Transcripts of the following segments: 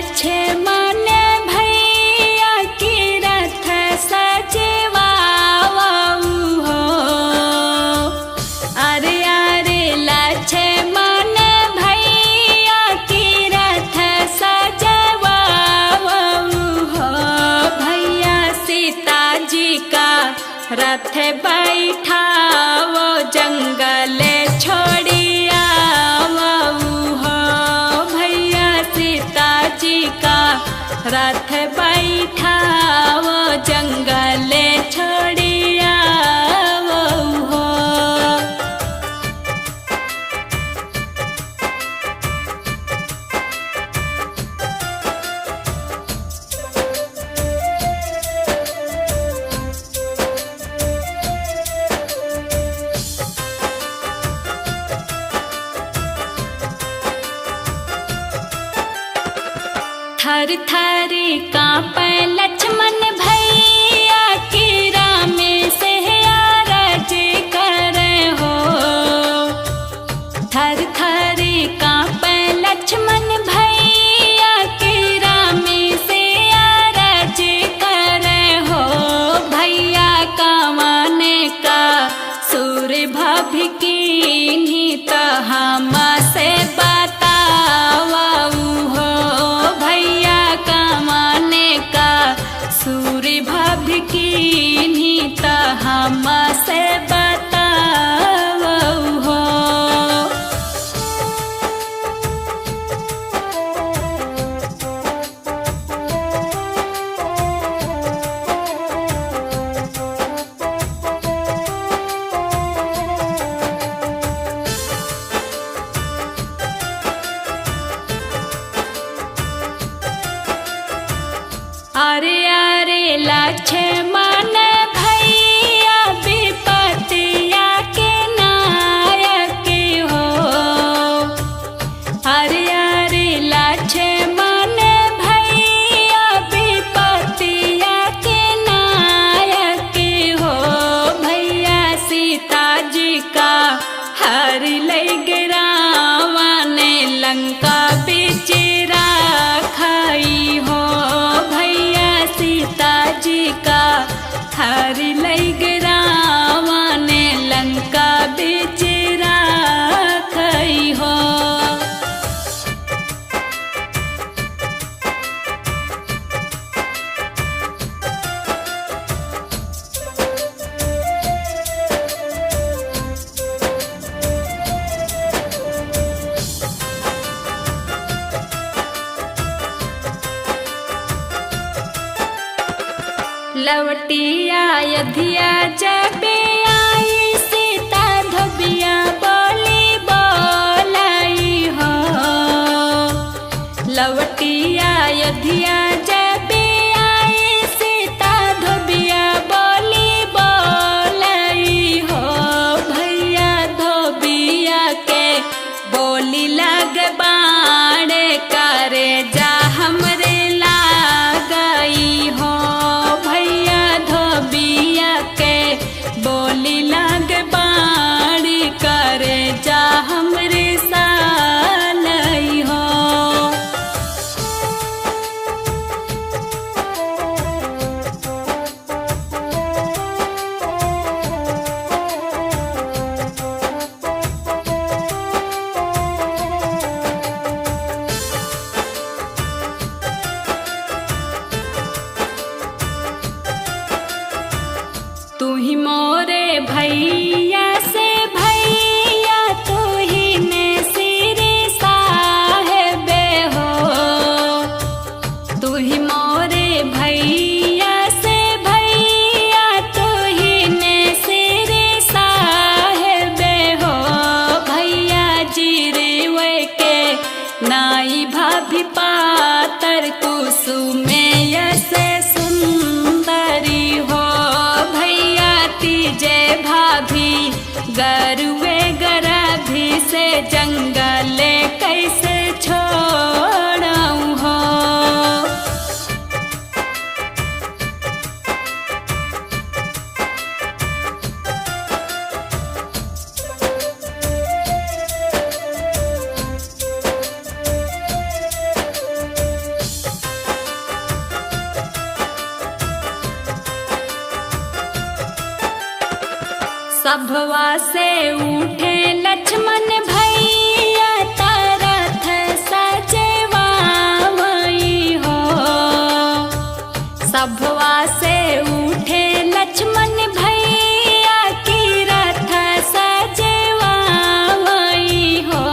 लक्ष्मण भैया की रथ सजवाऊ हो। अरे अरे लक्ष्मण भैया की रथ सजवाऊ हो। भैया सीता जी का रथ बैठाओ जंगल छोड़िया हो। भैया सीता जी का रथ बैठाओ जंगल छोड़िया हो। थर थर कांपे लक्ष्मण भैया की राम से अरज करे हो। थर थर कांपे लक्ष्मण भैया की राम से अरज करे हो। भैया कावन का सूर भभिकीनी तो हम से बताओ हो। भैया कामने का सूर्य भभिकीनी तो हम से बताओ हो। अरे अरे लक्ष्मण भैया विपतिया के नायक हो। अरे अरे लक्ष्मण भैया विपतिया के नायक हो। भैया सीता जी का हर लग रावण लंका बिच राखाई हो। सीता जी का हर लग रावण लंका बिच राखई हो। लौटी अयोध्या जब आई सीता धोबिया बोली बोलाई हो। लौटी अयोध्या जब आई सीता धोबिया बोली बोलाई हो। भैया धोबिया के बोली लग बाण करे जा हमरे लागई हो। भैया धोबिया के बोली लग बाण करे जा हमरे सालई हो। तू ही मोरे भैया से भैया तू ही ने सिर साहेबे हो। तू ही मोरे भैया से भैया तू ही ने सिर साहेबे हो। भैया जीरे के नाई भाभी पातर कुसुमे से सुंदरी हो। भैया तीजे भाभी गरुए गराभी से जंगल कैसे छोड़ऊं हो। सभवा से उठे लक्ष्मण भैया तरथ सजवाई हो। सभवा से उठे लक्ष्मण भैया की रथ सजवाई हो।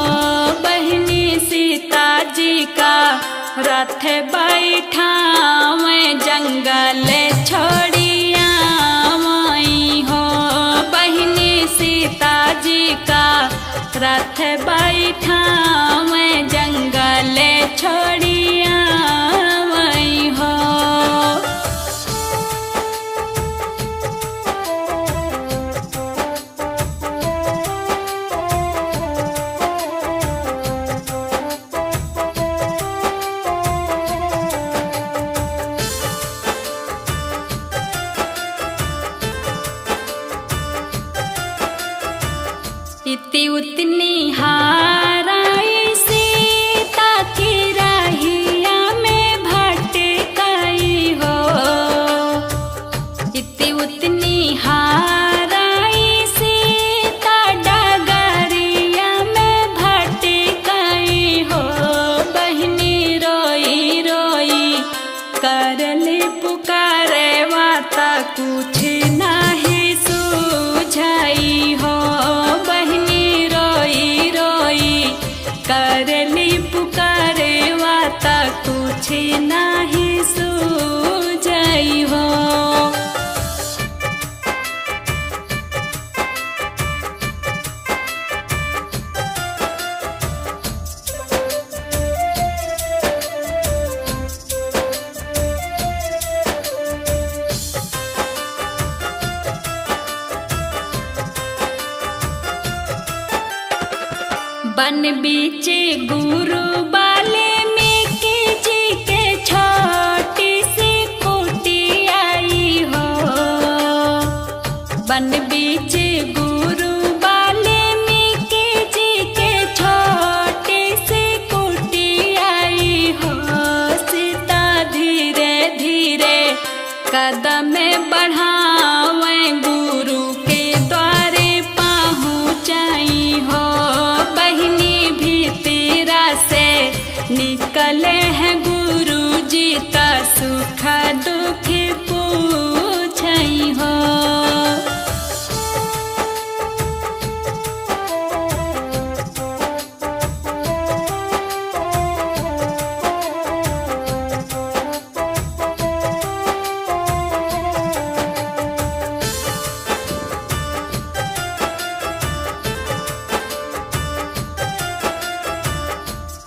बहनी सीता जी का रथ बैठावे जंगल छोड़िया हो। बहनी सीता जी का रथ बैठावे जंगल छोड़िया हो। इति उतनी हाराई सीता की राहिया में भटकाई हो। इति उतनी हाराई सीता डगरिया में भटकाई हो। बहनी रोई रोई करली पुकारे वाता कुछ नाही सूझाई हो। करली पुकारे वाता कुछ नाही सूझाई हो। बन बीचे गुरु वाल्मीकि जी के छोटी सी कुटी आई हो। बन बीचे गुरु वाल्मीकि जी के छोटी सी कुटी आई हो। सीता धीरे धीरे कदम बढ़ावे गुरु के द्वारे पहुँचाई हो। बहनी भीतरा से निकले हैं गुरु जी का सुख दुख पूछई हो।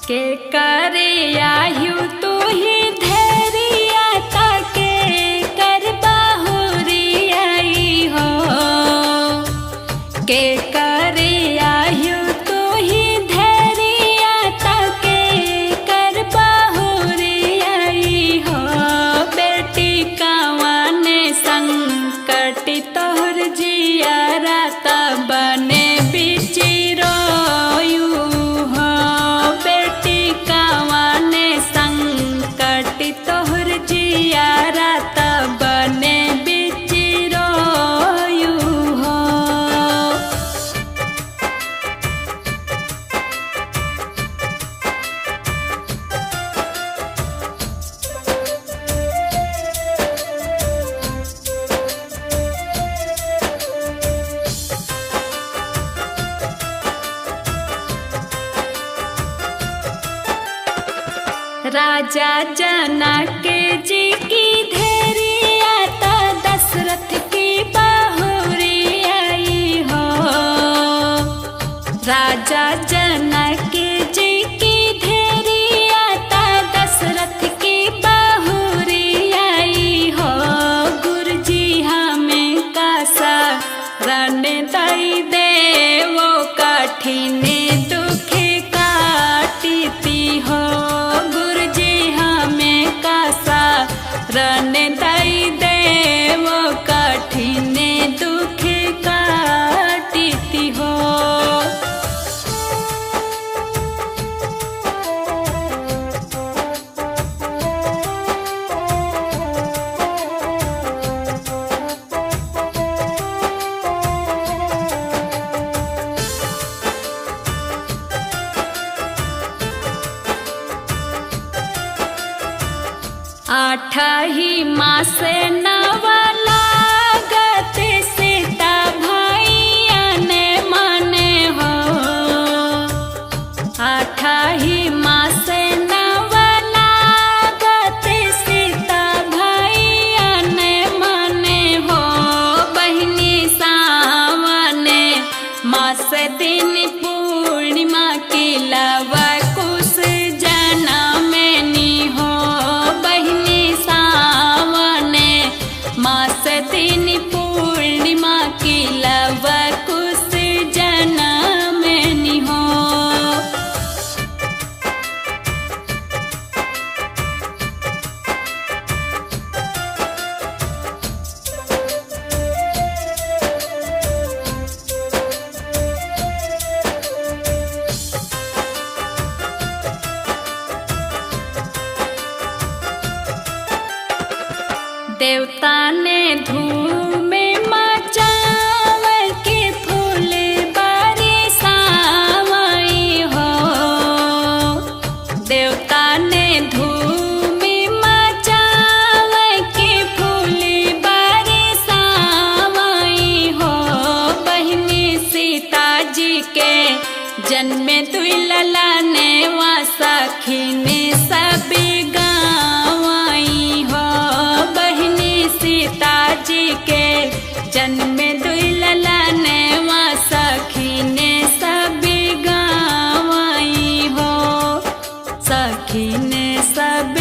के करे आयु तू ही धैर्य ताके कर बाहुरी आई हो। के करे आयु तू ही धैर्य ताके कर बाहुरी आई हो। बेटी कावन संकट तोहर जिया रात बने बिची रोयू हो। बेटी कावन संकट तोहर जिया रात बने बिची रोयू हो। राजा जनक जी की धैर्य ता दशरथ की बाहुरी आई हो। राजा जनक जी की धैर्य ता दशरथ की बाहुरी आई हो। गुरु जी हमें कासा रण दई देवो कठिन दुख काटती हो। गुरु जी हमें कासा रण दई देवो कठिन दुख काटती हो। आठही मास नवला गते सीता भैयन मने हो। आठही मास नवला गते सीता भैयन मने हो। बहिनी सावन मास दिन पूर्णिमा की लवा कुश जनमनी हो। बहिनी सावन मास दिन पूर्णिमा की लवा कुश जनमनी हो। देवता ने धूम मचावल के फूल बरसावई हो। देवता ने धूम मचावल के फूल बरसावई हो। बहिनी सीता जी के जन्म दुलला ने वा सखी ने सब गावई हो। बहिनी सीता जी के जन्म दुलला ने वा सखी ने सब गावई हो। सखी ने सब